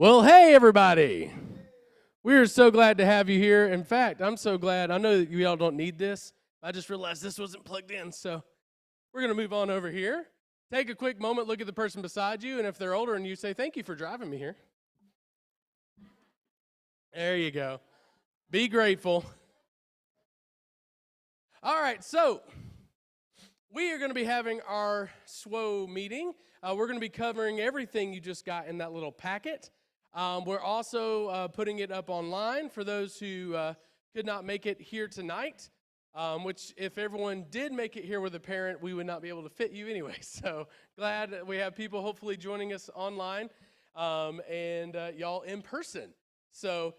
Well, hey, everybody. We are so glad to have you here. In fact, I'm so glad. I know that you all don't need this. I just realized this wasn't plugged in, so we're going to move on over here. Take a quick moment, look at the person beside you, and if they're older and you say, thank you for driving me here. There you go. Be grateful. All right, so we are going to be having our SWO meeting. We're going to be covering everything you just got in that little packet. We're also putting it up online for those who could not make it here tonight, which if everyone did make it here with a parent, we would not be able to fit you anyway. So glad that we have people hopefully joining us online and y'all in person. So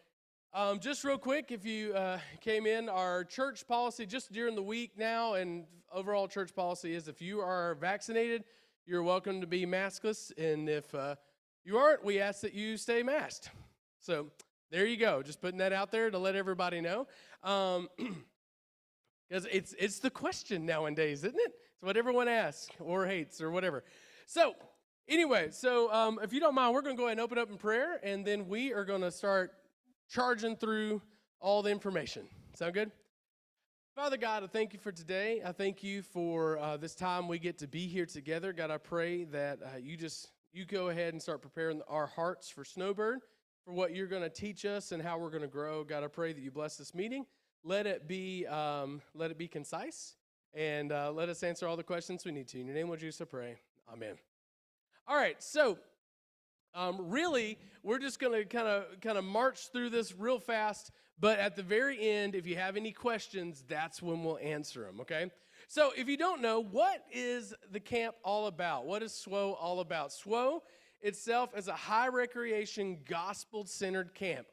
just real quick, if you came in, our church policy just during the week now and overall church policy is if you are vaccinated, you're welcome to be maskless, and if you aren't, we ask that you stay masked. So there you go. Just putting that out there to let everybody know. Because it's the question nowadays, isn't it? It's what everyone asks or hates or whatever. So anyway, if you don't mind, we're going to go ahead and open up in prayer, and then we are going to start charging through all the information. Sound good? Father God, I thank you for today. I thank you for this time we get to be here together. God, I pray that you go ahead and start preparing our hearts for Snowbird, for what you're going to teach us and how we're going to grow. God, I pray that you bless this meeting. Let it be concise, and let us answer all the questions we need to. In your name, Lord Jesus, I pray. Amen. All right, so really, we're just going to kind of march through this real fast. But at the very end, if you have any questions, that's when we'll answer them. Okay. So if you don't know, what is the camp all about? What is SWO all about? SWO itself is a high recreation, gospel-centered camp.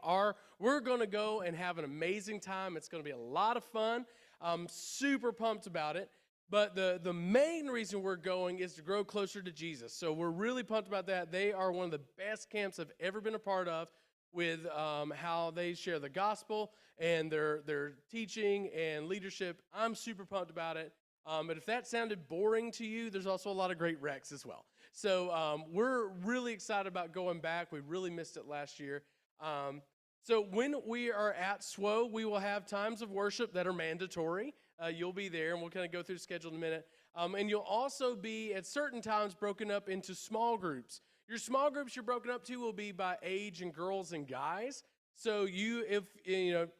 We're going to go and have an amazing time. It's going to be a lot of fun. I'm super pumped about it. But the main reason we're going is to grow closer to Jesus. So we're really pumped about that. They are one of the best camps I've ever been a part of with how they share the gospel and their teaching and leadership. I'm super pumped about it. But if that sounded boring to you, there's also a lot of great wrecks as well. So we're really excited about going back. We really missed it last year. So when we are at SWO, we will have times of worship that are mandatory. You'll be there, and we'll kind of go through the schedule in a minute. And you'll also be, at certain times, broken up into small groups. Your small groups you're broken up to will be by age and girls and guys. So if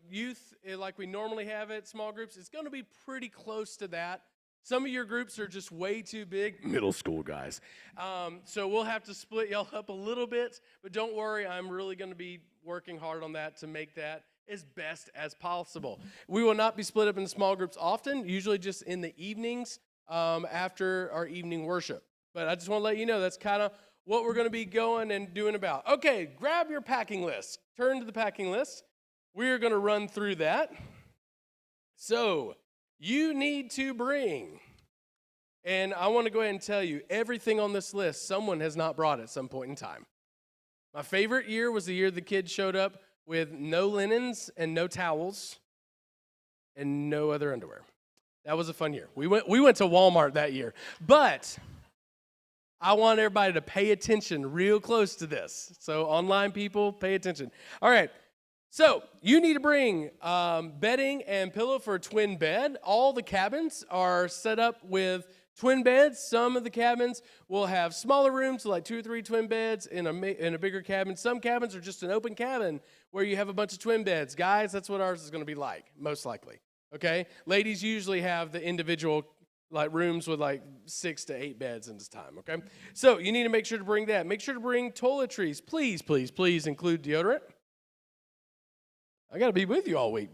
youth, like we normally have at small groups, it's going to be pretty close to that. Some of your groups are just way too big, middle school guys. So we'll have to split y'all up a little bit, but don't worry, I'm really going to be working hard on that to make that as best as possible. We will not be split up into small groups often, usually just in the evenings after our evening worship. But I just want to let you know that's kind of what we're going to be going and doing about. Okay, grab your packing list. Turn to the packing list. We are going to run through that. So you need to bring, and I want to go ahead and tell you, everything on this list, someone has not brought at some point in time. My favorite year was the year the kids showed up with no linens and no towels and no other underwear. That was a fun year. We went to Walmart that year. But I want everybody to pay attention real close to this. So online people, pay attention. All right. So you need to bring bedding and pillow for a twin bed. All the cabins are set up with twin beds. Some of the cabins will have smaller rooms, like 2 or 3 twin beds in a bigger cabin. Some cabins are just an open cabin where you have a bunch of twin beds. Guys, that's what ours is going to be like, most likely. Okay? Ladies usually have the individual rooms with 6 to 8 beds in this time. Okay? So you need to make sure to bring that. Make sure to bring toiletries. Please, please, please include deodorant. I got to be with you all week.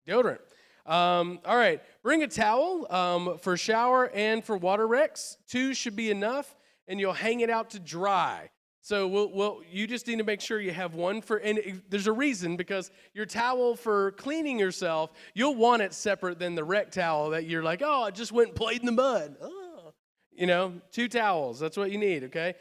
Deodorant. All right. Bring a towel for shower and for water wrecks. 2 should be enough, and you'll hang it out to dry. So you just need to make sure you have one and there's a reason, because your towel for cleaning yourself, you'll want it separate than the wreck towel that you're like, oh, I just went and played in the mud. Oh. 2 towels. That's what you need, okay?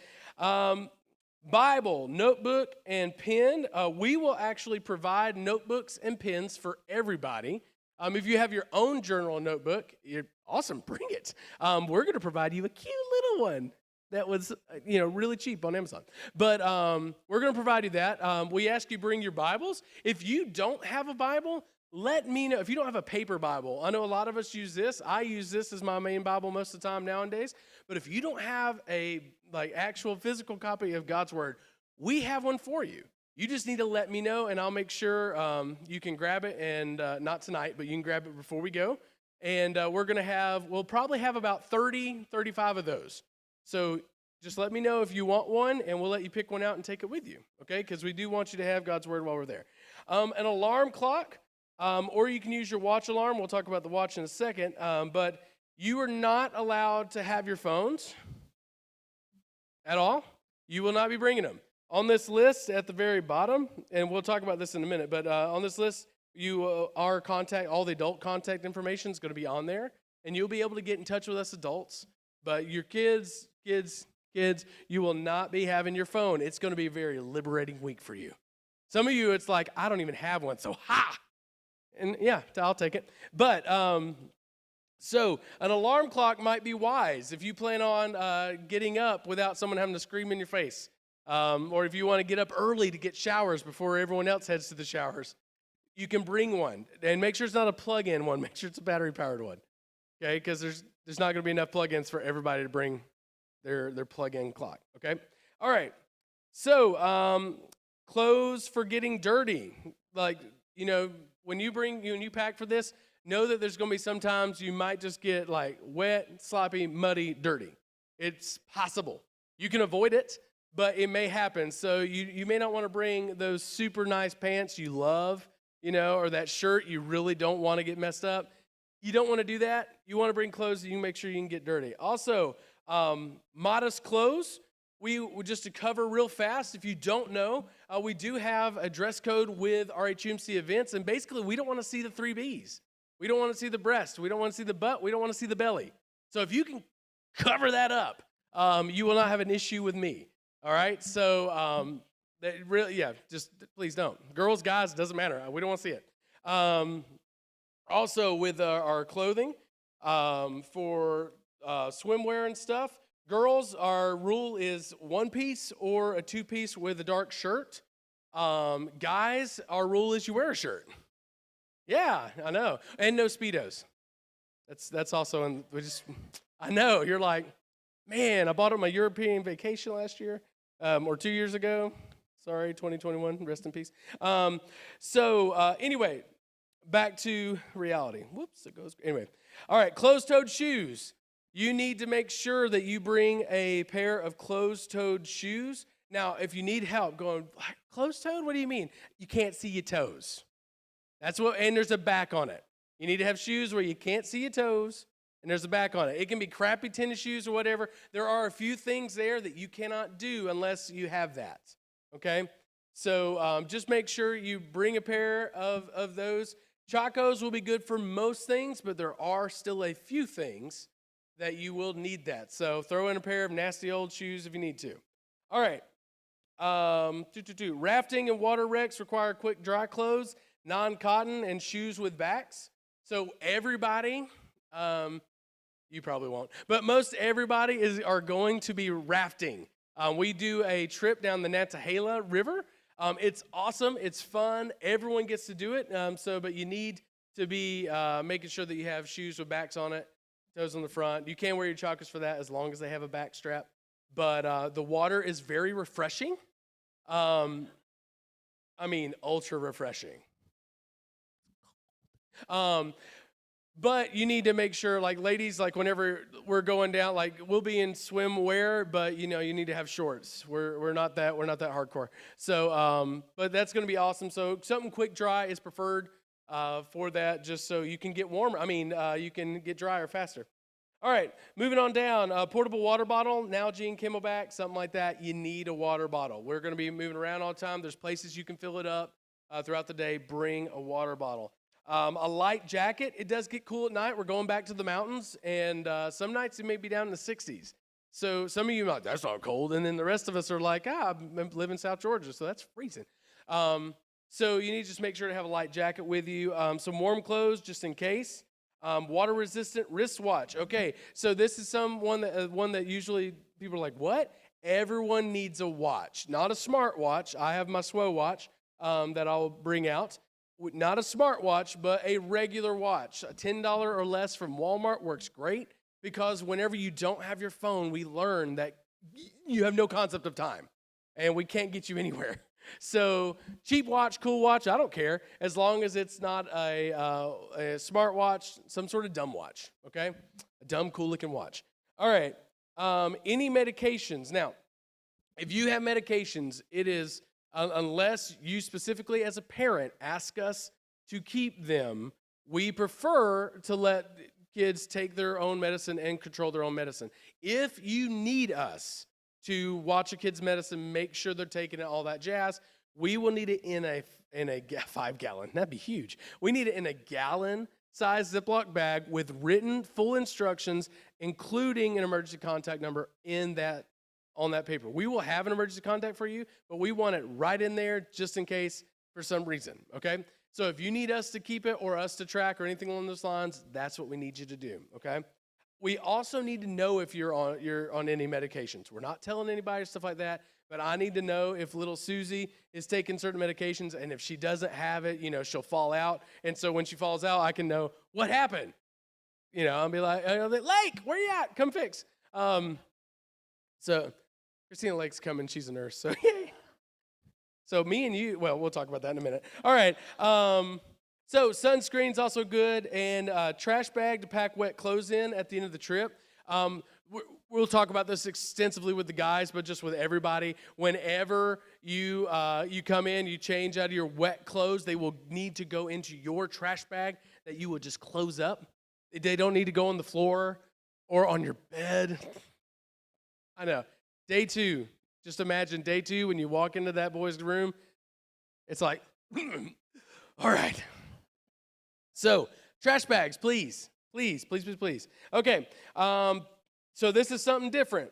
Bible, notebook, and pen. We will actually provide notebooks and pens for everybody. If you have your own journal and notebook, you're awesome, bring it. We're going to provide you a cute little one. that was, really cheap on Amazon. But we're going to provide you that. We ask you bring your Bibles. If you don't have a Bible, let me know. If you don't have a paper Bible, I know a lot of us use this. I use this as my main Bible most of the time nowadays. But if you don't have a actual physical copy of God's Word, we have one for you. You just need to let me know, and I'll make sure you can grab it, and not tonight, but you can grab it before we go. And we'll probably have about 30, 35 of those. So just let me know if you want one, and we'll let you pick one out and take it with you, okay? Because we do want you to have God's Word while we're there. An alarm clock, or you can use your watch alarm. We'll talk about the watch in a second. But you are not allowed to have your phones at all. You will not be bringing them. On this list at the very bottom, and we'll talk about this in a minute, but on this list, all the adult contact information is going to be on there, and you'll be able to get in touch with us adults. But your kids, you will not be having your phone. It's going to be a very liberating week for you. Some of you, it's like, I don't even have one, so ha! And yeah, I'll take it. But so an alarm clock might be wise if you plan on getting up without someone having to scream in your face. Or if you want to get up early to get showers before everyone else heads to the showers, you can bring one. And make sure it's not a plug-in one. Make sure it's a battery-powered one, okay? Because there's not going to be enough plug-ins for everybody to bring their plug-in clock, okay? All right. So clothes for getting dirty. When you pack for this, know that there's going to be sometimes you might just get wet, sloppy, muddy, dirty. It's possible. You can avoid it, but it may happen. So you may not want to bring those super nice pants you love, or that shirt you really don't want to get messed up. You don't want to do that. You want to bring clothes that you can make sure you can get dirty. Also, modest clothes. Just to cover real fast, if you don't know, we do have a dress code with RHMC events, and basically we don't want to see the 3 Bs. We don't want to see the breast. We don't want to see the butt. We don't want to see the belly. So if you can cover that up, you will not have an issue with me. All right, so just please don't. Girls, guys, doesn't matter. We don't want to see it. Also, with our clothing for swimwear and stuff, girls, our rule is 1-piece or a 2-piece with a dark shirt. Guys, our rule is you wear a shirt. Yeah, I know, and no Speedos. That's also I know you're like, man, I bought it on my European vacation last year. Or 2 years ago. Sorry, 2021, rest in peace. Anyway, back to reality. Whoops, it goes. Anyway, all right, closed-toed shoes. You need to make sure that you bring a pair of closed-toed shoes. Now, if you need help going, closed-toed, what do you mean? You can't see your toes. And there's a back on it. You need to have shoes where you can't see your toes, and there's a back on it. It can be crappy tennis shoes or whatever. There are a few things there that you cannot do unless you have that, okay? So just make sure you bring a pair of those. Chacos will be good for most things, but there are still a few things that you will need that. So throw in a pair of nasty old shoes if you need to. All right. Rafting and water wrecks require quick dry clothes, non-cotton, and shoes with backs. So everybody... you probably won't, but most everybody are going to be rafting. We do a trip down the Nantahala River. It's awesome. It's fun. Everyone gets to do it. But you need to be making sure that you have shoes with backs on it, toes on the front. You can wear your chacos for that as long as they have a back strap. But the water is very refreshing. Ultra refreshing. But you need to make sure, ladies, whenever we're going down, we'll be in swimwear, but you need to have shorts. We're not that hardcore. So, but that's going to be awesome. So something quick dry is preferred for that, just so you can get warmer. You can get drier faster. All right, moving on down. Portable water bottle, Nalgene, Camelback, something like that. You need a water bottle. We're going to be moving around all the time. There's places you can fill it up throughout the day. Bring a water bottle. A light jacket. It does get cool at night. We're going back to the mountains, and some nights it may be down in the 60s. So some of you are like, that's not cold. And then the rest of us are like, I live in South Georgia, so that's freezing. So you need to just make sure to have a light jacket with you. Some warm clothes just in case. Water-resistant wristwatch. Okay, so this is one that usually people are like, what? Everyone needs a watch, not a smart watch. I have my SWO watch that I'll bring out. Not a smart watch, but a regular watch. A $10 or less from Walmart works great because whenever you don't have your phone, we learn that you have no concept of time and we can't get you anywhere. So cheap watch, cool watch, I don't care as long as it's not a smart watch, some sort of dumb watch, okay? A dumb, cool looking watch. All right, any medications. Now, if you have medications, it is, unless you specifically as a parent ask us to keep them, we prefer to let kids take their own medicine and control their own medicine. If you need us to watch a kid's medicine, make sure they're taking it, all that jazz, we will need it in a 5-gallon. That'd be huge. We need it in a gallon-sized Ziploc bag with written full instructions, including an emergency contact number on that paper. We will have an emergency contact for you, but we want it right in there just in case for some reason, okay? So if you need us to keep it or us to track or anything along those lines, that's what we need you to do, okay? We also need to know if you're on any medications. We're not telling anybody or stuff like that, but I need to know if little Susie is taking certain medications, and if she doesn't have it, she'll fall out. And so when she falls out, I can know what happened. I'll be like, Lake, where you at? Come fix. So Christina Lake's coming. She's a nurse. So yay. So me and you, well, we'll talk about that in a minute. All right. So sunscreen's also good, and trash bag to pack wet clothes in at the end of the trip. We'll talk about this extensively with the guys, but just with everybody. Whenever you come in, you change out of your wet clothes, they will need to go into your trash bag that you will just close up. They don't need to go on the floor or on your bed. I know. Day 2. Just imagine day 2 when you walk into that boy's room. It's like, all right. So, trash bags, please. Please, please, please, please. Okay, so this is something different,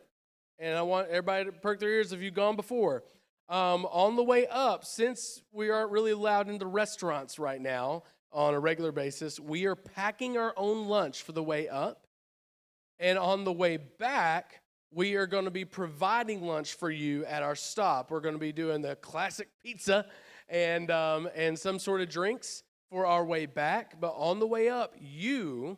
and I want everybody to perk their ears if you've gone before. On the way up, since we aren't really allowed into restaurants right now on a regular basis, we are packing our own lunch for the way up, and on the way back, we are going to be providing lunch for you at our stop. We're going to be doing the classic pizza and some sort of drinks for our way back, but on the way up, you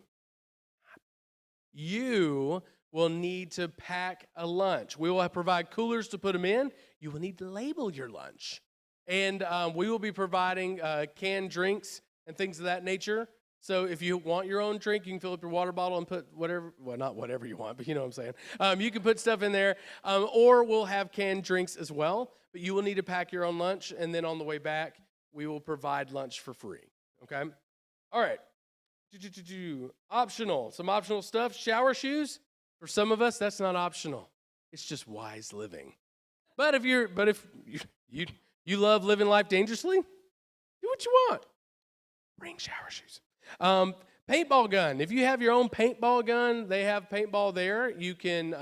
will need to pack a lunch. We will provide coolers to put them in. You will need to label your lunch. And we will be providing canned drinks and things of that nature. So if you want your own drink, you can fill up your water bottle and put whatever, well, not whatever you want, but you know what I'm saying. You can put stuff in there, or we'll have canned drinks as well, but you will need to pack your own lunch, and then on the way back, we will provide lunch for free. Okay? All right. Optional. Some optional stuff. Shower shoes. For some of us, that's not optional. It's just wise living. But if you love living life dangerously, do what you want. Bring shower shoes. Paintball gun. If you have your own paintball gun, they have paintball there. You can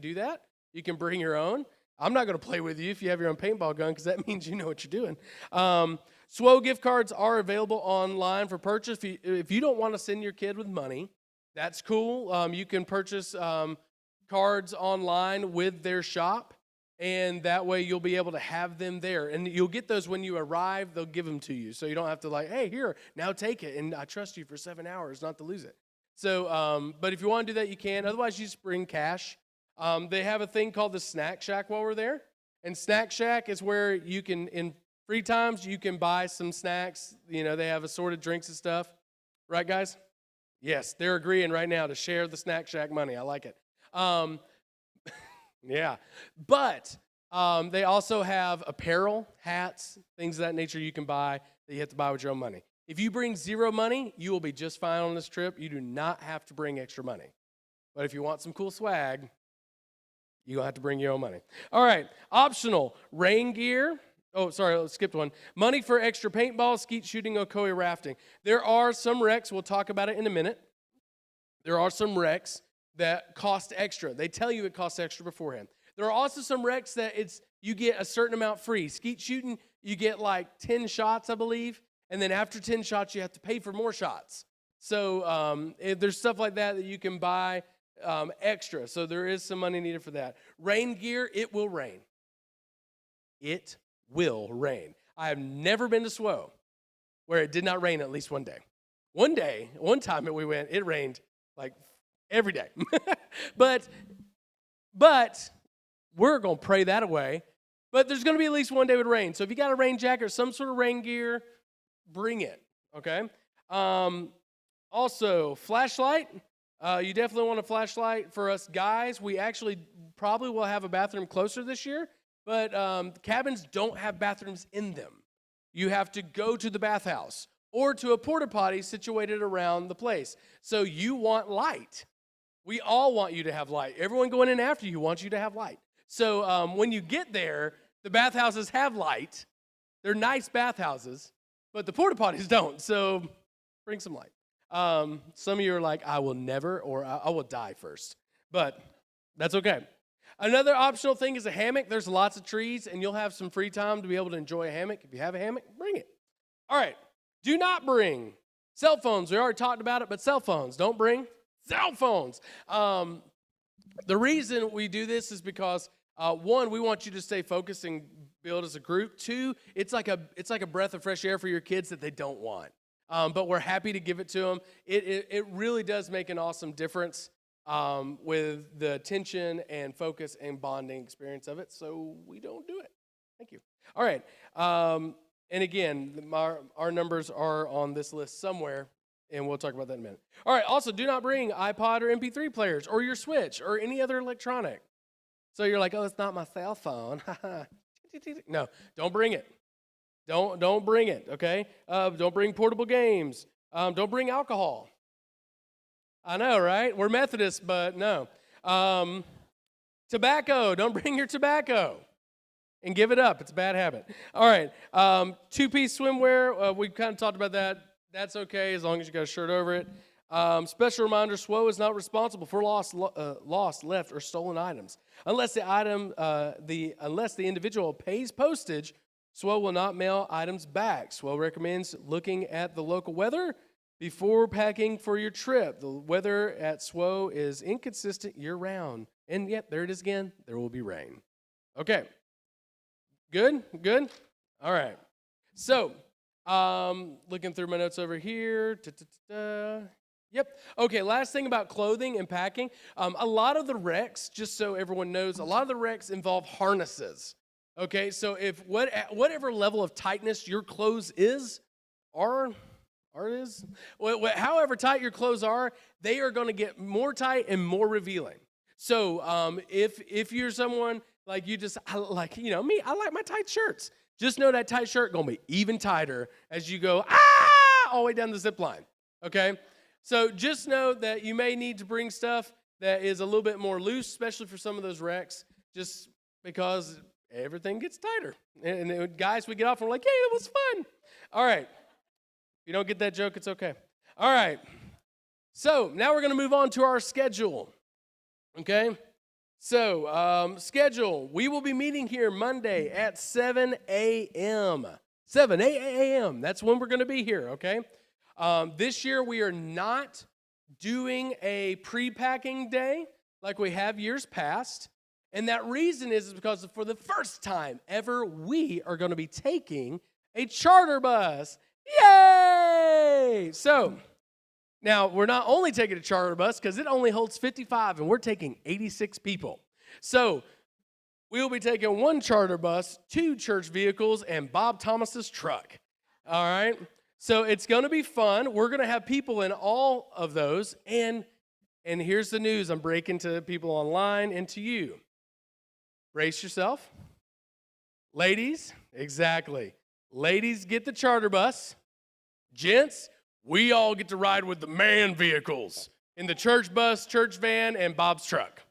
do that. You can bring your own. I'm not going to play with you if you have your own paintball gun because that means you know what you're doing. SWO gift cards are available online for purchase. If you don't want to send your kid with money, that's cool. You can purchase cards online with their shop, and that way you'll be able to have them there. And you'll get those when you arrive. They'll give them to you, so you don't have to hey, here, now take it, and I trust you for 7 hours not to lose it. So, but if you want to do that, you can. Otherwise, you just bring cash. They have a thing called the Snack Shack while we're there, and Snack Shack is where you can, in free times, you can buy some snacks. They have assorted drinks and stuff. Right, guys? Yes, they're agreeing right now to share the Snack Shack money. I like it. Yeah. But they also have apparel, hats, things of that nature you can buy that you have to buy with your own money. If you bring zero money, you will be just fine on this trip. You do not have to bring extra money. But if you want some cool swag, you're going to have to bring your own money. All right. Optional. Rain gear. Oh, sorry, I skipped one. Money for extra paintball, skeet shooting, or koi rafting. There are some wrecks, we'll talk about it in a minute. There are some wrecks that cost extra. They tell you it costs extra beforehand. There are also some wrecks that you get a certain amount free. Skeet shooting, you get like 10 shots, I believe, and then after 10 shots, you have to pay for more shots. So there's stuff like that you can buy extra. So there is some money needed for that. Rain gear, it will rain. It will rain. I have never been to SWO where it did not rain at least one day. One time that we went, it rained like every day. but we're going to pray that away. But there's going to be at least one day with rain. So if you got a rain jacket or some sort of rain gear, bring it, okay? Also, flashlight. You definitely want a flashlight. For us guys, we actually probably will have a bathroom closer this year, but cabins don't have bathrooms in them. You have to go to the bathhouse or to a porta potty situated around the place. So you want light. We all want you to have light. Everyone going in after you wants you to have light. So when you get there, the bathhouses have light. They're nice bathhouses, but the porta potties don't. So bring some light. Some of you are like, I will never, or I will die first. But that's okay. Another optional thing is a hammock. There's lots of trees, and you'll have some free time to be able to enjoy a hammock. If you have a hammock, bring it. All right. Do not bring cell phones. We already talked about it, but cell phones. Don't bring cell phones. The reason we do this is because, one, we want you to stay focused and build as a group. Two, it's like a breath of fresh air for your kids that they don't want. But we're happy to give it to them. It really does make an awesome difference with the attention and focus and bonding experience of it, so we don't do it. Thank you. All right. And again, our numbers are on this list somewhere, and we'll talk about that in a minute. All right. Also, do not bring iPod or MP3 players or your Switch or any other electronic. So you're like, oh, it's not my cell phone. No, don't bring it. Don't bring it, okay? Don't bring portable games. Don't bring alcohol. I know, right? We're Methodists, but no. Tobacco. Don't bring your tobacco. And give it up. It's a bad habit. All right. Two-piece swimwear. We kind of talked about that. That's okay as long as you got a shirt over it. Special reminder, SWO is not responsible for lost, left, or stolen items. Unless the individual pays postage, SWO will not mail items back. SWO recommends looking at the local weather before packing for your trip. The weather at SWO is inconsistent year-round. And yet, there it is again. There will be rain. Okay. Good? Good? All right. So, looking through my notes over here. Yep. Okay, last thing about clothing and packing. A lot of the wrecks, just so everyone knows, a lot of the wrecks involve harnesses. Okay, so if whatever level of tightness your clothes is, however tight your clothes are, they are going to get more tight and more revealing. So if you're someone like you just like me, I like my tight shirts. Just know that tight shirt going to be even tighter as you go all the way down the zip line. Okay, so just know that you may need to bring stuff that is a little bit more loose, especially for some of those wrecks, just because everything gets tighter. And guys, we get off and we're like, hey, it was fun. All right. If you don't get that joke, it's okay. All right. So now we're going to move on to our schedule. Okay. So schedule. We will be meeting here Monday at 7 a.m. 7 a.m. That's when we're going to be here. Okay. This year we are not doing a pre-packing day like we have years past. And that reason is because for the first time ever, we are going to be taking a charter bus. Yay! So, now we're not only taking a charter bus because it only holds 55 and we're taking 86 people. So, we will be taking one charter bus, 2 church vehicles, and Bob Thomas's truck. All right? So, it's going to be fun. We're going to have people in all of those. And here's the news I'm breaking to people online and to you. Brace yourself. Ladies, exactly. Ladies get the charter bus. Gents, we all get to ride with the man vehicles in the church bus, church van, and Bob's truck.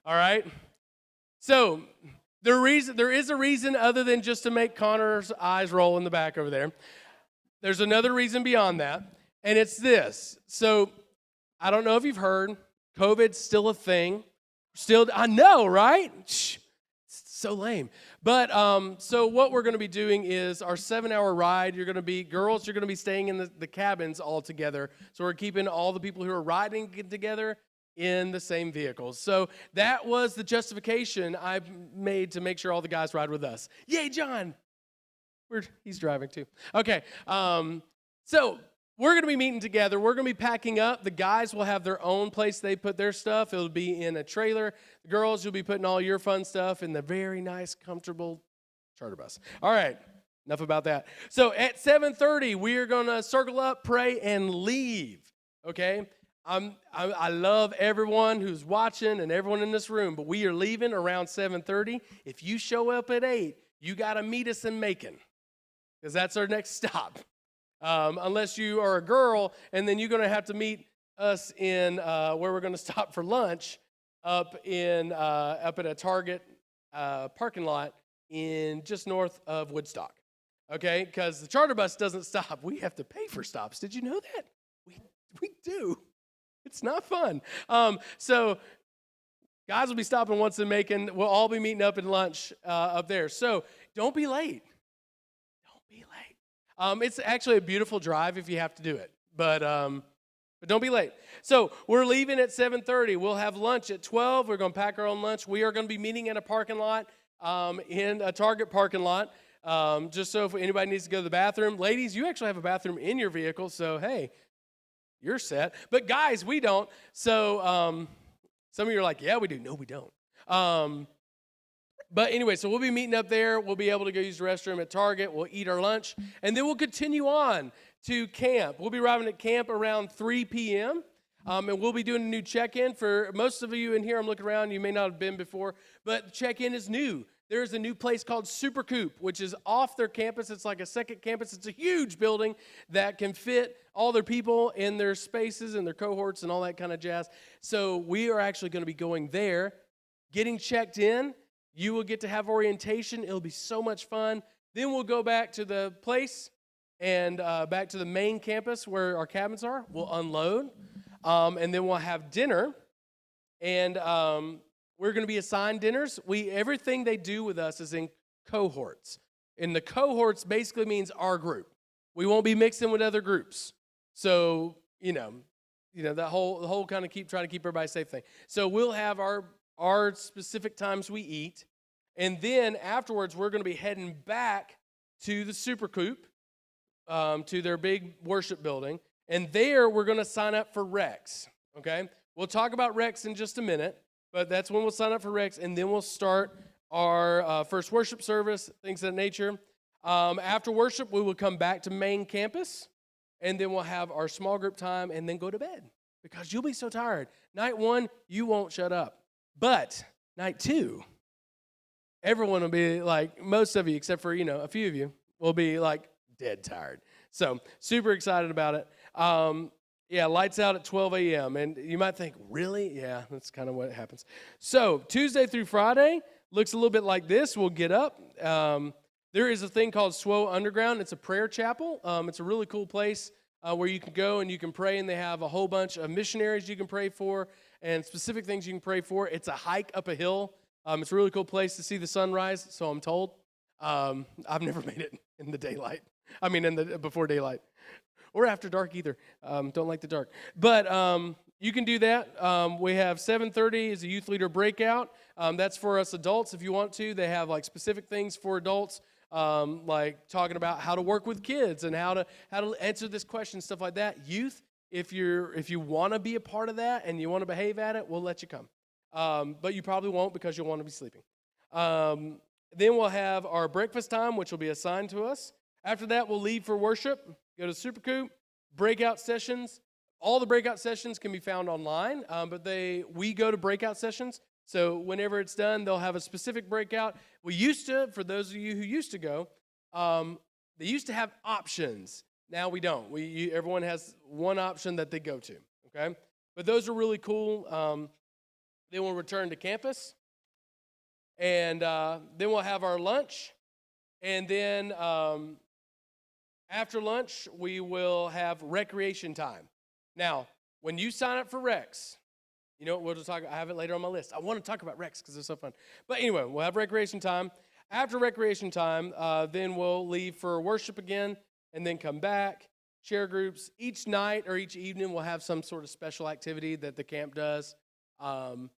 All right? So there is a reason other than just to make Connor's eyes roll in the back over there. There's another reason beyond that, and it's this. So I don't know if you've heard, COVID's still a thing. I know, right? Shh. So lame. But so what we're going to be doing is our 7-hour ride. You're going to be staying in the cabins all together. So we're keeping all the people who are riding together. in the same vehicles. So that was the justification I made to make sure all the guys ride with us. Yay, John! He's driving too. Okay, so we're going to be meeting together. We're going to be packing up. The guys will have their own place they put their stuff. It'll be in a trailer. The girls, you'll be putting all your fun stuff in the very nice, comfortable charter bus. All right, enough about that. So at 7:30, we are going to circle up, pray, and leave, okay? I love everyone who's watching and everyone in this room, but we are leaving around 7:30. If you show up at 8, you got to meet us in Macon, because that's our next stop. Unless you are a girl, and then you're going to have to meet us in where we're going to stop for lunch up at a Target parking lot in just north of Woodstock. Okay, because the charter bus doesn't stop. We have to pay for stops. Did you know that? We do. It's not fun. So guys will be stopping once in Macon. We'll all be meeting up at lunch up there. So don't be late. Don't be late. It's actually a beautiful drive if you have to do it. But don't be late. So we're leaving at 7:30. We'll have lunch at 12. We're going to pack our own lunch. We are going to be meeting in a parking lot, in a Target parking lot, just so if anybody needs to go to the bathroom. Ladies, you actually have a bathroom in your vehicle, so hey, you're set. But guys, we don't. So some of you are like, yeah, we do. No, we don't. But anyway, so we'll be meeting up there. We'll be able to go use the restroom at Target. We'll eat our lunch. And then we'll continue on to camp. We'll be arriving at camp around 3 p.m. And we'll be doing a new check-in. For most of you in here, I'm looking around. You may not have been before. But check-in is new. There's a new place called Super Coop, which is off their campus. It's like a second campus. It's a huge building that can fit all their people in their spaces and their cohorts and all that kind of jazz. So we are actually going to be going there, getting checked in. You will get to have orientation. It'll be so much fun. Then we'll go back to the place and back to the main campus where our cabins are. We'll unload, and then we'll have dinner. And we're going to be assigned dinners. Everything they do with us is in cohorts. And the cohorts basically means our group. We won't be mixing with other groups. So, the whole kind of try to keep everybody safe thing. So we'll have our specific times we eat. And then afterwards, we're going to be heading back to the Super Coop, to their big worship building. And there, we're going to sign up for Rex, okay? We'll talk about Rex in just a minute. But that's when we'll sign up for Rex, and then we'll start our first worship service, things of that nature. After worship, we will come back to main campus, and then we'll have our small group time, and then go to bed, because you'll be so tired. Night 1, you won't shut up. But night 2, everyone will be like, most of you, except for, a few of you, will be like dead tired. So super excited about it. Yeah, lights out at 12 a.m. And you might think, really? Yeah, that's kind of what happens. So Tuesday through Friday looks a little bit like this. We'll get up. There is a thing called SWO Underground. It's a prayer chapel. It's a really cool place where you can go and you can pray, and they have a whole bunch of missionaries you can pray for and specific things you can pray for. It's a hike up a hill. It's a really cool place to see the sunrise, so I'm told. I've never made it in the daylight. Before daylight. Or after dark either. Don't like the dark. But you can do that. We have 7:30 is a youth leader breakout. That's for us adults if you want to. They have like specific things for adults, like talking about how to work with kids and how to answer this question, stuff like that. Youth, if you want to be a part of that and you want to behave at it, we'll let you come. But you probably won't, because you'll want to be sleeping. Then we'll have our breakfast time, which will be assigned to us. After that, we'll leave for worship. Go to Super Coop, breakout sessions. All the breakout sessions can be found online, but we go to breakout sessions. So whenever it's done, they'll have a specific breakout. We used to, for those of you who used to go, they used to have options. Now we don't. Everyone has one option that they go to, okay? But those are really cool. Then we'll return to campus, and then we'll have our lunch, and then after lunch, we will have recreation time. Now, when you sign up for Rex, we'll just talk. I have it later on my list. I want to talk about Rex because it's so fun. But anyway, we'll have recreation time. After recreation time, then we'll leave for worship again, and then come back, share groups. Each night or each evening, we'll have some sort of special activity that the camp does. And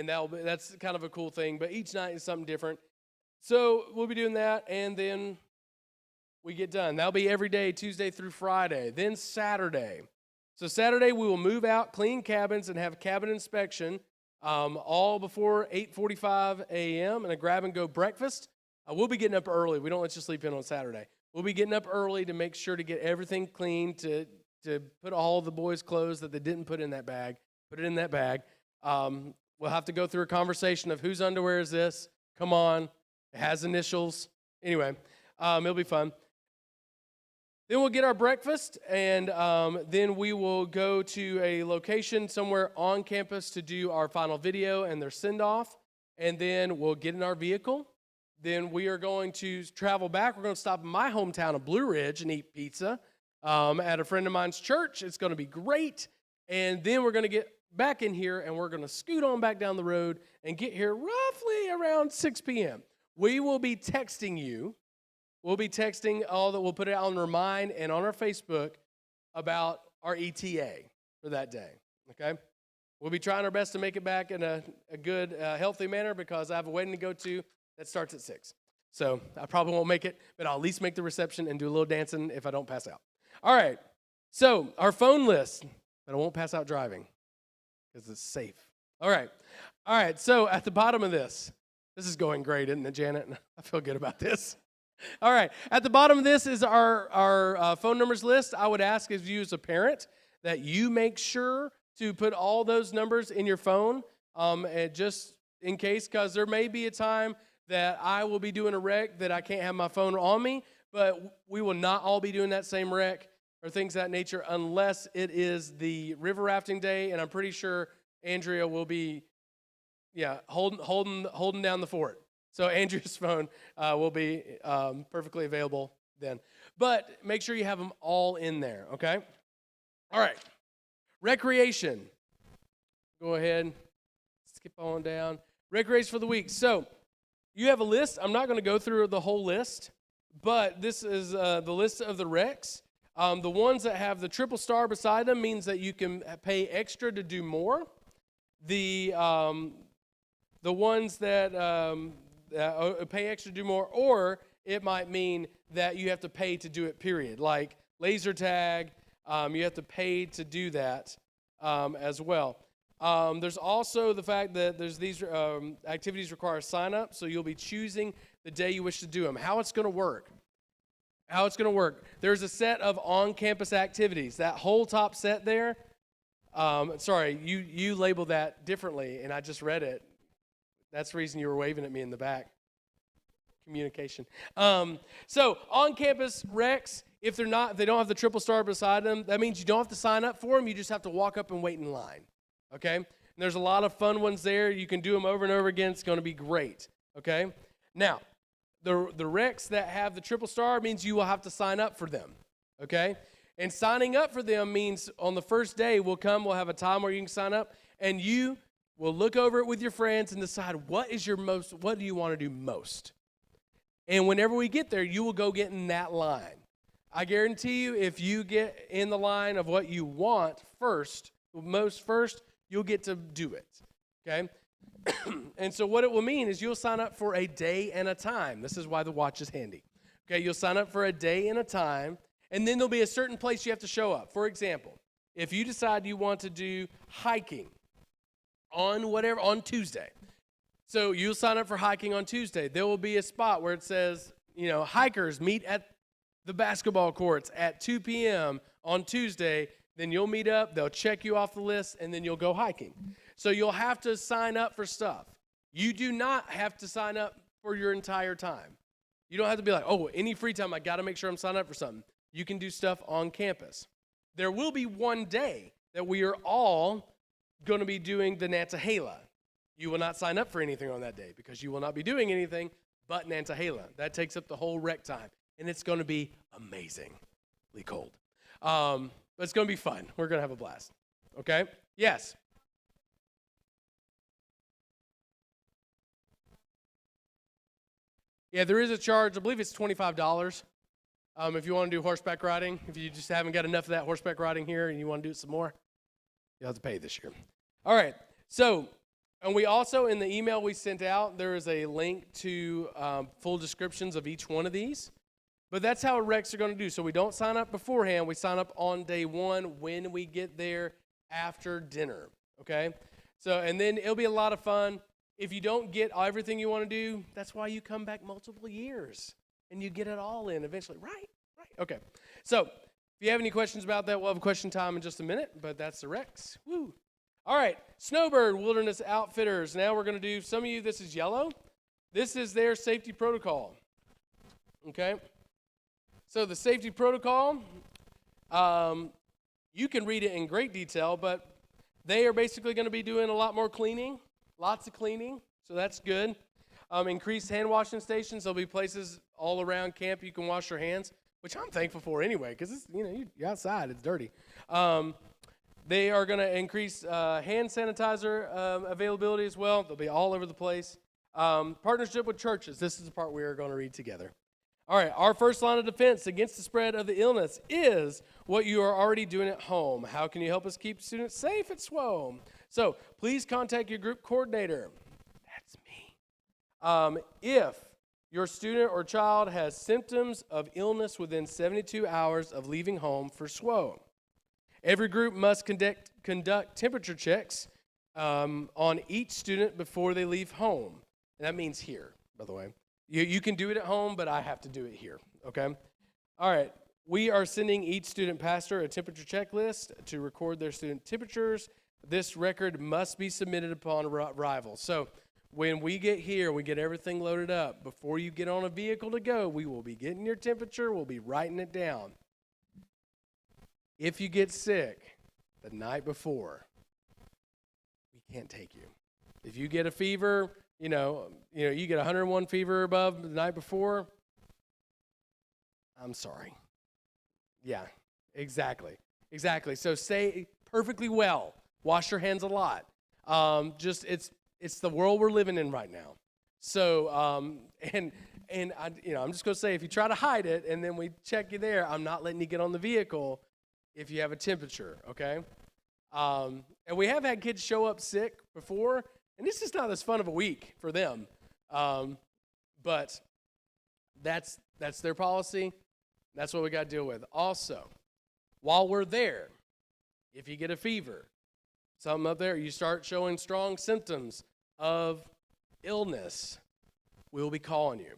that's kind of a cool thing. But each night is something different. So we'll be doing that, and then we get done. That'll be every day, Tuesday through Friday. Then Saturday. So Saturday we will move out, clean cabins, and have cabin inspection all before 8:45 a.m. and a grab-and-go breakfast. We'll be getting up early. We don't let you sleep in on Saturday. We'll be getting up early to make sure to get everything clean, to put all the boys' clothes that they didn't put in that bag, put it in that bag. We'll have to go through a conversation of whose underwear is this? Come on. It has initials. Anyway, it'll be fun. Then we'll get our breakfast, and then we will go to a location somewhere on campus to do our final video and their send-off. And then we'll get in our vehicle. Then we are going to travel back. We're going to stop in my hometown of Blue Ridge and eat pizza at a friend of mine's church. It's going to be great. And then we're going to get back in here, and we're going to scoot on back down the road and get here roughly around 6 p.m. We will be texting you. We'll be texting all that. We'll put it on Remind and on our Facebook about our ETA for that day, okay? We'll be trying our best to make it back in a good, healthy manner because I have a wedding to go to that starts at 6. So I probably won't make it, but I'll at least make the reception and do a little dancing if I don't pass out. All right, so our phone list, but I won't pass out driving because it's safe. All right, so at the bottom of this is going great, isn't it, Janet? I feel good about this. All right, at the bottom of this is our phone numbers list. I would ask if you as a parent that you make sure to put all those numbers in your phone, and just in case, because there may be a time that I will be doing a rec that I can't have my phone on me, but we will not all be doing that same rec or things of that nature unless it is the river rafting day, and I'm pretty sure Andrea will be, holding down the fort. So Andrea's phone will be perfectly available then. But make sure you have them all in there, okay? All right. Recreation. Go ahead. Skip on down. Recreation for the week. So you have a list. I'm not going to go through the whole list, but this is the list of the recs. The ones that have the triple star beside them means that you can pay extra to do more. The ones that pay extra to do more, or it might mean that you have to pay to do it, period. Like laser tag, you have to pay to do that as well. There's also the fact that there's these activities require a sign up, so you'll be choosing the day you wish to do them. How it's going to work. There's a set of on-campus activities. That whole top set there, sorry, you labeled that differently, and I just read it. That's the reason you were waving at me in the back. Communication. So on-campus recs, if they don't have the triple star beside them, that means you don't have to sign up for them. You just have to walk up and wait in line. Okay? And there's a lot of fun ones there. You can do them over and over again. It's going to be great. Okay? Now, the recs that have the triple star means you will have to sign up for them. Okay? And signing up for them means on the first day we'll have a time where you can sign up, and you will look over it with your friends and decide what do you want to do most. And whenever we get there, you will go get in that line. I guarantee you, if you get in the line of what you want first, you'll get to do it, okay? And so what it will mean is you'll sign up for a day and a time. This is why the watch is handy. Okay, you'll sign up for a day and a time, and then there'll be a certain place you have to show up. For example, if you decide you want to do hiking on Tuesday, so you'll sign up for hiking on Tuesday. There will be a spot where it says, hikers meet at the basketball courts at 2 p.m. on Tuesday. Then you'll meet up, they'll check you off the list, and then you'll go hiking. So you'll have to sign up for stuff. You do not have to sign up for your entire time. You don't have to be like, any free time, I got to make sure I'm signed up for something. You can do stuff on campus. There will be one day that we are all going to be doing the Nantahala. You will not sign up for anything on that day because you will not be doing anything but Nantahala. That takes up the whole rec time, and it's going to be amazingly cold. But it's going to be fun. We're going to have a blast. Okay? Yes? Yeah, there is a charge. I believe it's $25 if you want to do horseback riding. If you just haven't got enough of that horseback riding here and you want to do it some more, you'll have to pay this year. All right. So And we also, in the email we sent out, there is a link to full descriptions of each one of these. But that's how recs are going to do. So we don't sign up beforehand. We sign up on day one when we get there after dinner, okay? So, and then it'll be a lot of fun. If you don't get everything you want to do, that's why you come back multiple years, and you get it all in eventually. Right? Okay. So if you have any questions about that, we'll have a question time in just a minute, but that's the recs. Woo. All right, Snowbird Wilderness Outfitters. Now we're going to do, some of you, this is yellow. This is their safety protocol, okay? So the safety protocol, you can read it in great detail, but they are basically going to be doing a lot more cleaning, lots of cleaning, so that's good. Increased hand washing stations. There'll be places all around camp you can wash your hands, which I'm thankful for anyway, because it's, you're outside, it's dirty. They are going to increase hand sanitizer availability as well. They'll be all over the place. Partnership with churches. This is the part we are going to read together. All right, our first line of defense against the spread of the illness is what you are already doing at home. How can you help us keep students safe at SWO? So please contact your group coordinator. That's me. If your student or child has symptoms of illness within 72 hours of leaving home for SWO. Every group must conduct temperature checks on each student before they leave home. And that means here, by the way. You can do it at home, but I have to do it here, okay? All right, we are sending each student pastor a temperature checklist to record their student temperatures. This record must be submitted upon arrival. So when we get here, we get everything loaded up. Before you get on a vehicle to go, we will be getting your temperature. We'll be writing it down. If you get sick the night before, we can't take you. If you get a fever, you get 101 fever above the night before, I'm sorry. Yeah, exactly. So say perfectly well. Wash your hands a lot. It's the world we're living in right now. So I'm just going to say, if you try to hide it and then we check you there, I'm not letting you get on the vehicle if you have a temperature, okay? And we have had kids show up sick before, and this is not as fun of a week for them. But that's their policy. That's what we got to deal with. Also, while we're there, if you get a fever, something up there, you start showing strong symptoms of illness, we'll be calling you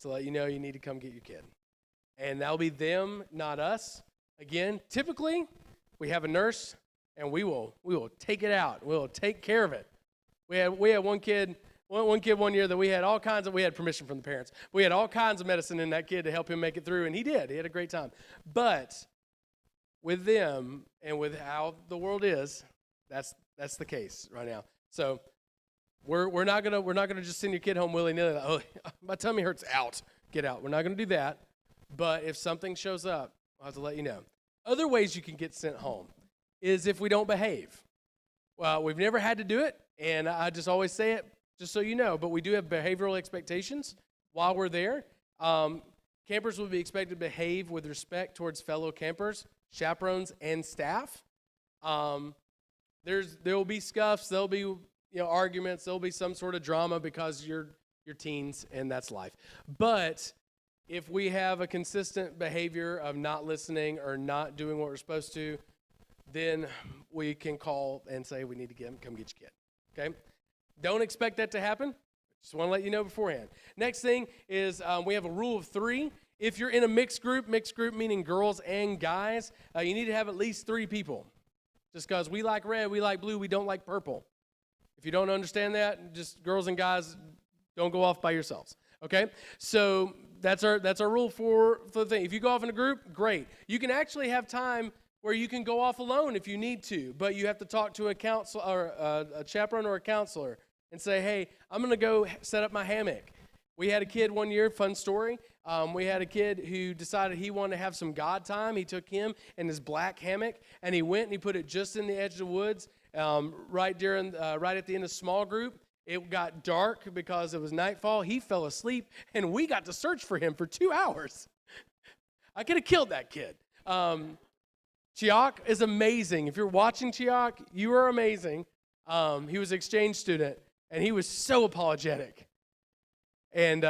to let you know you need to come get your kid. And that'll be them, not us. Again, typically, we have a nurse, and we will take it out. We'll take care of it. We had one kid one year that we had permission from the parents. We had all kinds of medicine in that kid to help him make it through, and he did. He had a great time. But with them and with how the world is, that's the case right now. So we're not gonna just send your kid home willy-nilly. Oh, my tummy hurts. Out. Get out. We're not gonna do that. But if something shows up, I'll have to let you know. Other ways you can get sent home is if we don't behave. Well, we've never had to do it, and I just always say it just so you know, but we do have behavioral expectations while we're there. Campers will be expected to behave with respect towards fellow campers, chaperones, and staff. There will be scuffs, there'll be arguments, there'll be some sort of drama because you're teens, and that's life. But if we have a consistent behavior of not listening or not doing what we're supposed to, then we can call and say we need to come get your kid, okay? Don't expect that to happen. Just want to let you know beforehand. Next thing is we have a rule of 3. If you're in a mixed group meaning girls and guys, you need to have at least 3 people. Just because we like red, we like blue, we don't like purple. If you don't understand that, just girls and guys, don't go off by yourselves, okay? So that's our rule for the thing. If you go off in a group, great. You can actually have time where you can go off alone if you need to, but you have to talk to a counselor or a chaperone or a counselor and say, hey, I'm going to go set up my hammock. We had a kid one year, fun story. We had a kid who decided he wanted to have some God time. He took him and his black hammock, and he went and he put it just in the edge of the woods right at the end of small group. It got dark because it was nightfall. He fell asleep, and we got to search for him for 2 hours. I could have killed that kid. Chiak is amazing. If you're watching Chiak, you are amazing. He was an exchange student, and he was so apologetic. And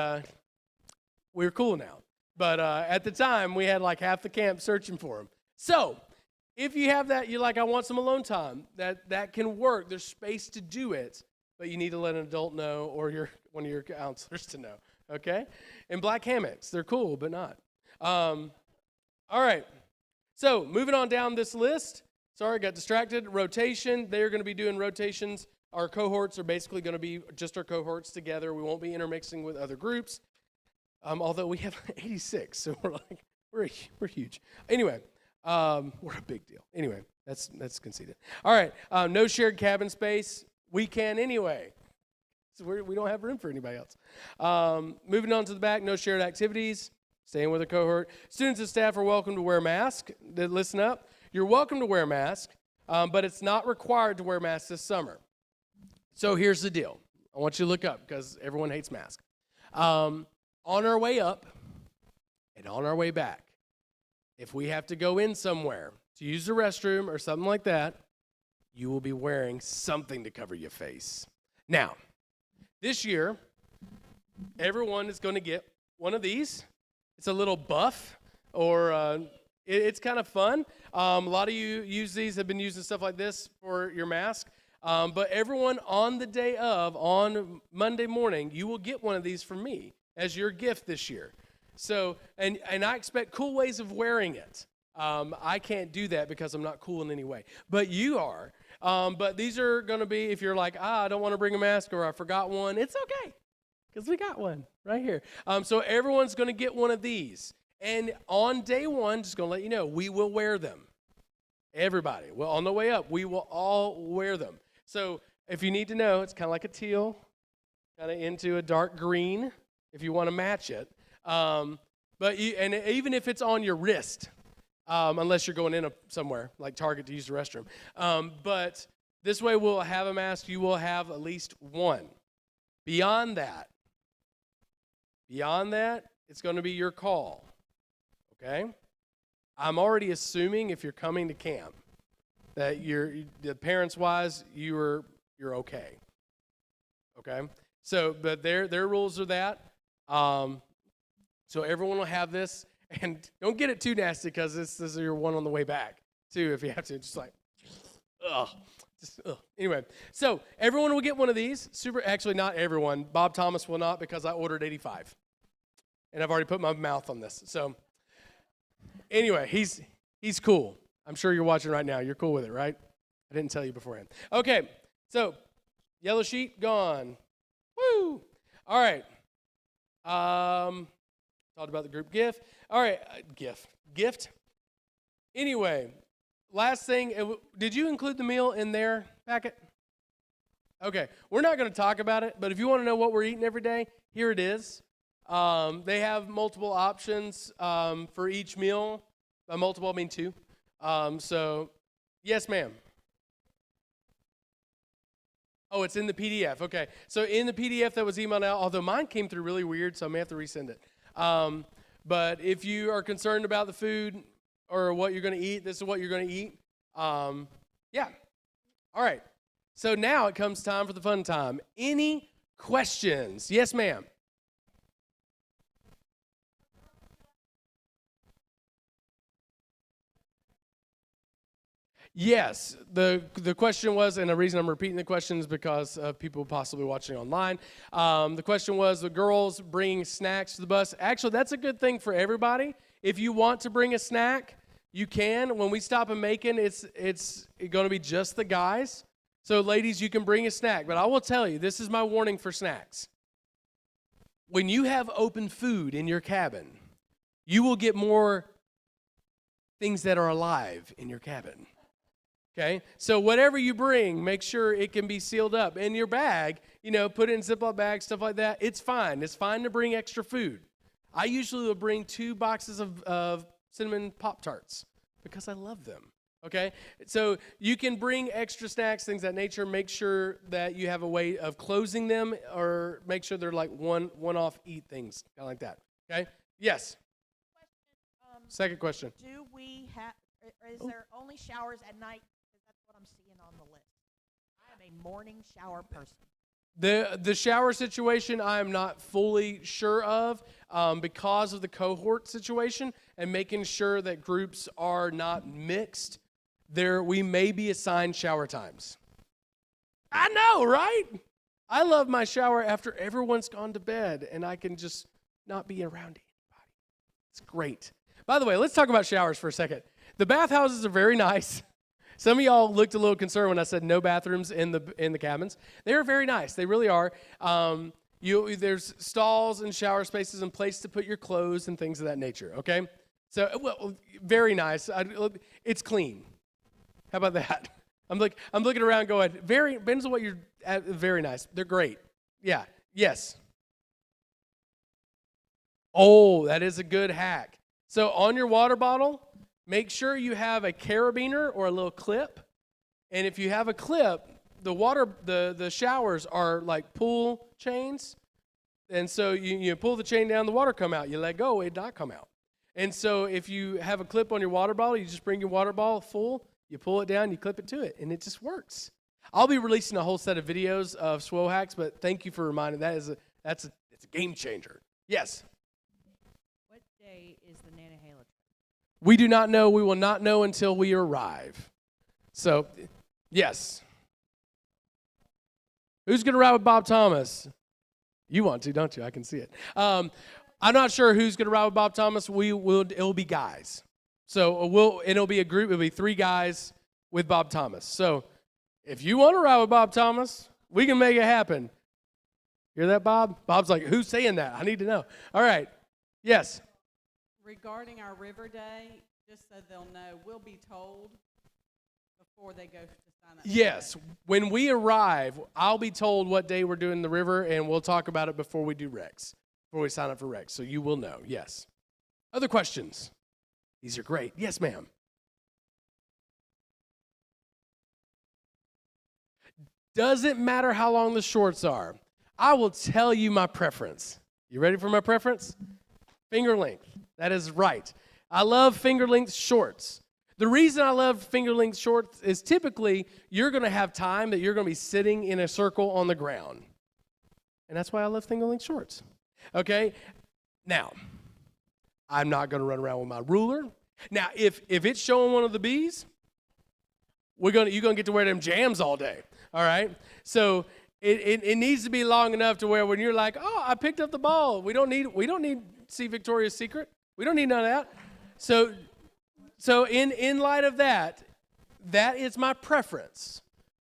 we were cool now. But at the time, we had like half the camp searching for him. So if you have that, you're like, I want some alone time, that can work. There's space to do it, but you need to let an adult know or one of your counselors to know, okay? And black hammocks, they're cool, but not. All right. So moving on down this list. Sorry, got distracted. Rotation. They're going to be doing rotations. Our cohorts are basically going to be just our cohorts together. We won't be intermixing with other groups. Although we have 86, so we're huge. Anyway, we're a big deal. Anyway, that's conceited. All right. No shared cabin space. We can anyway. So we don't have room for anybody else. Moving on to the back. No shared activities. Staying with a cohort. Students and staff are welcome to wear masks. Listen up. You're welcome to wear a mask, but it's not required to wear masks this summer. So here's the deal. I want you to look up because everyone hates masks. On our way up and on our way back, if we have to go in somewhere to use the restroom or something like that, you will be wearing something to cover your face. Now, this year, everyone is going to get one of these. It's a little buff, or it's kind of fun. A lot of you use these, have been using stuff like this for your mask. But everyone on the day of, on Monday morning, you will get one of these from me as your gift this year. So, and I expect cool ways of wearing it. I can't do that because I'm not cool in any way. But you are. But these are going to be, if you're like, I don't want to bring a mask or I forgot one, it's okay. Because we got one right here. So everyone's going to get one of these. And on day one, just going to let you know, we will wear them. Everybody. Well, on the way up, we will all wear them. So if you need to know, it's kind of like a teal, kind of into a dark green, if you want to match it. But even if it's on your wrist, unless you're going in somewhere, like Target to use the restroom. But this way we'll have a mask. You will have at least one. Beyond that, it's going to be your call, okay? I'm already assuming if you're coming to camp that the parents-wise, you're okay, okay? So, but their rules are that. So everyone will have this, and don't get it too nasty because this is your one on the way back too. If you have to, just like, ugh. Anyway, so everyone will get one of these. Actually, not everyone. Bob Thomas will not because I ordered 85. And I've already put my mouth on this. So anyway, he's cool. I'm sure you're watching right now. You're cool with it, right? I didn't tell you beforehand. Okay, so yellow sheet, gone. Woo! All right. Talked about the group gift. All right, gift. Anyway, last thing, did you include the meal in their packet? Okay, we're not going to talk about it, but if you want to know what we're eating every day, here it is. They have multiple options for each meal. By multiple, I mean 2. So, yes, ma'am. Oh, it's in the PDF. Okay, so in the PDF that was emailed out, although mine came through really weird, so I may have to resend it. But if you are concerned about the food or what you're going to eat, this is what you're going to eat. Yeah. All right. So now it comes time for the fun time. Any questions? Yes, ma'am. Yes, the question was, and the reason I'm repeating the question is because of people possibly watching online. The question was the girls bringing snacks to the bus. Actually, that's a good thing for everybody. If you want to bring a snack, you can. When we stop in Macon, it's going to be just the guys. So, ladies, you can bring a snack. But I will tell you, this is my warning for snacks. When you have open food in your cabin, you will get more things that are alive in your cabin. Okay, so whatever you bring, make sure it can be sealed up. In your bag, put it in Ziploc bags, stuff like that. It's fine. It's fine to bring extra food. I usually will bring 2 boxes of cinnamon Pop-Tarts because I love them. Okay, so you can bring extra snacks, things of that nature. Make sure that you have a way of closing them, or make sure they're like one-off eat things, kind of like that. Okay, yes. Second question. Do we have? Is there only showers at night? I'm seeing on the list. a morning shower person. The shower situation I am not fully sure of because of the cohort situation and making sure that groups are not mixed. We may be assigned shower times. I know, right? I love my shower after everyone's gone to bed and I can just not be around anybody. It's great. By the way, let's talk about showers for a second. The bathhouses are very nice. Some of y'all looked a little concerned when I said no bathrooms in the cabins. They are very nice. They really are. There's stalls and shower spaces and place to put your clothes and things of that nature, okay? So, well, very nice. It's clean. How about that? I'm looking around going, depends on what you're at, very nice. They're great. Yeah. Yes. Oh, that is a good hack. So on your water bottle, make sure you have a carabiner or a little clip. And if you have a clip, the showers are like pull chains. And so you pull the chain down, the water come out. You let go, it not come out. And so if you have a clip on your water bottle, you just bring your water bottle full, you pull it down, you clip it to it, and it just works. I'll be releasing a whole set of videos of SWO hacks, but thank you for reminding it's a game changer. Yes. What day is the Nantahala trip? We do not know. We will not know until we arrive. So, yes. Who's going to ride with Bob Thomas? You want to, don't you? I can see it. I'm not sure who's going to ride with Bob Thomas. It'll be guys. So it'll be a group. It'll be 3 guys with Bob Thomas. So if you want to ride with Bob Thomas, we can make it happen. Hear that, Bob? Bob's like, who's saying that? I need to know. All right. Yes. Regarding our river day, just so they'll know, we'll be told before they go to sign up. Yes. When we arrive, I'll be told what day we're doing the river, and we'll talk about it before we do Rex, before we sign up for Rex. So you will know. Yes. Other questions? These are great. Yes, ma'am. Doesn't matter how long the shorts are. I will tell you my preference. You ready for my preference? Finger length. That is right. I love finger length shorts. The reason I love finger length shorts is typically you're going to have time that you're going to be sitting in a circle on the ground. And that's why I love finger length shorts. Okay? Now, I'm not going to run around with my ruler. Now, if it's showing one of the B's, you're going to get to wear them jams all day. All right? So it needs to be long enough to where when you're like, oh, I picked up the ball. We don't need see Victoria's Secret. We don't need none of that. So in light of that is my preference.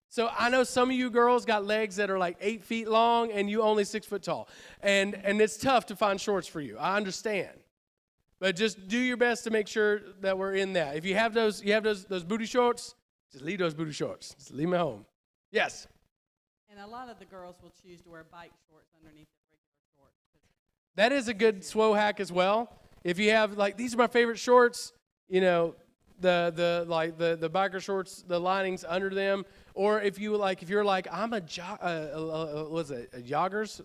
So I know some of you girls got legs that are like 8 feet long and you only 6 foot tall. And it's tough to find shorts for you. I understand. But just do your best to make sure that we're in that. If you have those booty shorts, just leave those booty shorts. Just leave them at home. Yes. And a lot of the girls will choose to wear bike shorts underneath the regular shorts. That is a good SWO hack as well. If you have like these are my favorite shorts, you know, the biker shorts, the linings under them, or if you're like I'm a joggers,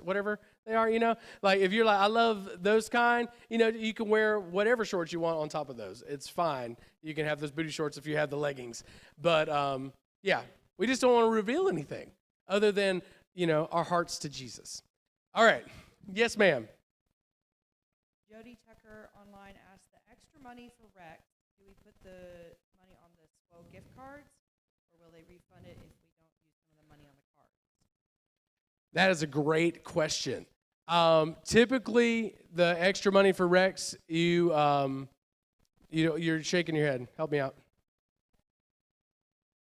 whatever they are, you know, like if you're like I love those kind, you know, you can wear whatever shorts you want on top of those. It's fine. You can have those booty shorts if you have the leggings, but yeah, we just don't want to reveal anything other than, you know, our hearts to Jesus. All right, yes, ma'am. Jody Tucker online asked, the extra money for rec, do we put the money on the SWO gift cards, or will they refund it if we don't use some of the money on the cards? That is a great question. Typically, the extra money for recs, you're shaking your head. Help me out.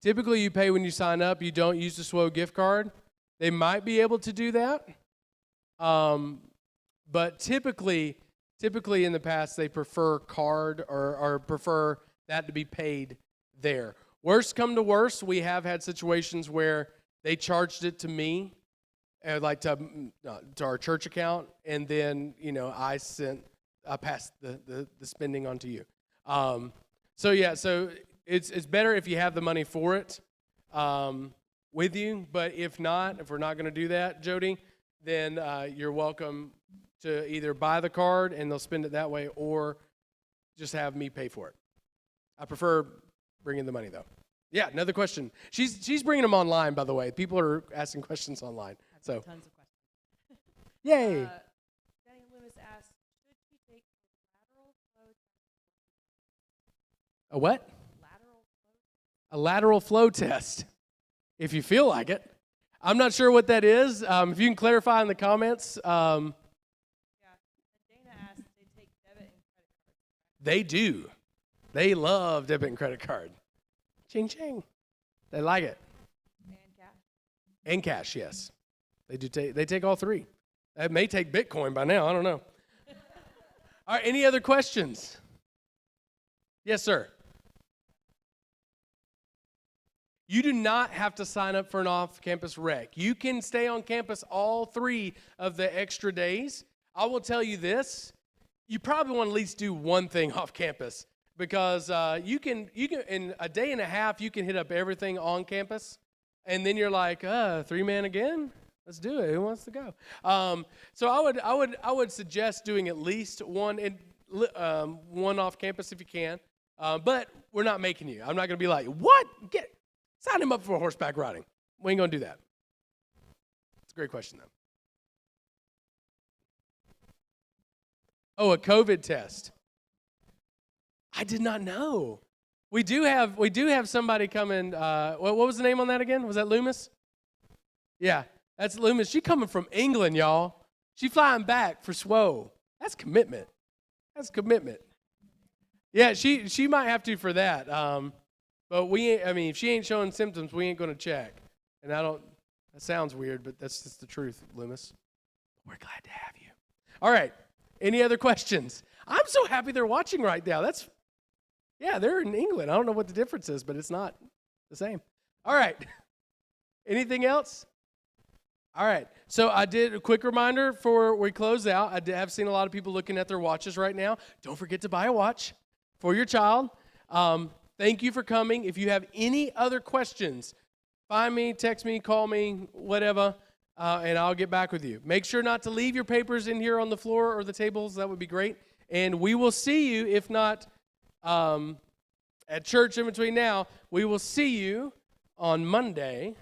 Typically, you pay when you sign up. You don't use the SWO gift card. They might be able to do that, but typically in the past, they prefer card or prefer that to be paid there. Worst come to worst, we have had situations where they charged it to me, like to our church account, and then, you know, I passed the spending on to you. So it's better if you have the money for it with you, but if we're not going to do that, Jody, then you're welcome to either buy the card and they'll spend it that way, or just have me pay for it. I prefer bringing the money, though. Yeah, another question. She's bringing them online, by the way. People are asking questions online. So, Tons of questions. yay. Jenny Lewis asked, should she take lateral flow? A what? Lateral flow? A lateral flow test, if you feel like it. I'm not sure what that is. If you can clarify in the comments. Yeah. And Dana asked, they take debit and credit cards. They do. They love debit and credit card. Ching, ching. They like it. And cash. And cash, yes. They do. They take all three. That may take Bitcoin by now. I don't know. All right. Any other questions? Yes, sir. You do not have to sign up for an off-campus rec. You can stay on campus all 3 of the extra days. I will tell you this: you probably want to at least do one thing off campus, because you can in a day and a half you can hit up everything on campus, and then you're like, 3-man again? Let's do it. Who wants to go? So I would suggest doing at least one off campus if you can. But we're not making you. I'm not going to be like, what? Sign him up for horseback riding. We ain't going to do that. It's a great question, though. Oh, a COVID test. I did not know. We do have somebody coming. What was the name on that again? Was that Loomis? Yeah, that's Loomis. She coming from England, y'all. She flying back for SWO. That's commitment. That's commitment. Yeah, she might have to for that. But if she ain't showing symptoms, we ain't going to check. And that sounds weird, but that's just the truth, Loomis. We're glad to have you. All right. Any other questions? I'm so happy they're watching right now. They're in England. I don't know what the difference is, but it's not the same. All right. Anything else? All right. So I did a quick reminder before we close out. I have seen a lot of people looking at their watches right now. Don't forget to buy a watch for your child. Thank you for coming. If you have any other questions, find me, text me, call me, whatever, and I'll get back with you. Make sure not to leave your papers in here on the floor or the tables. That would be great. And we will see you, if not at church in between now, we will see you on Monday,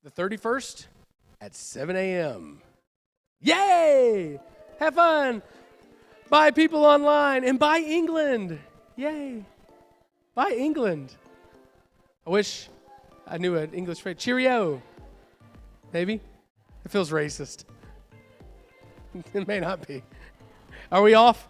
the 31st at 7 a.m. Yay! Have fun. Bye, people online, and bye, England. Yay. Bye, England. I wish I knew an English phrase. Cheerio. Maybe? It feels racist. It may not be. Are we off?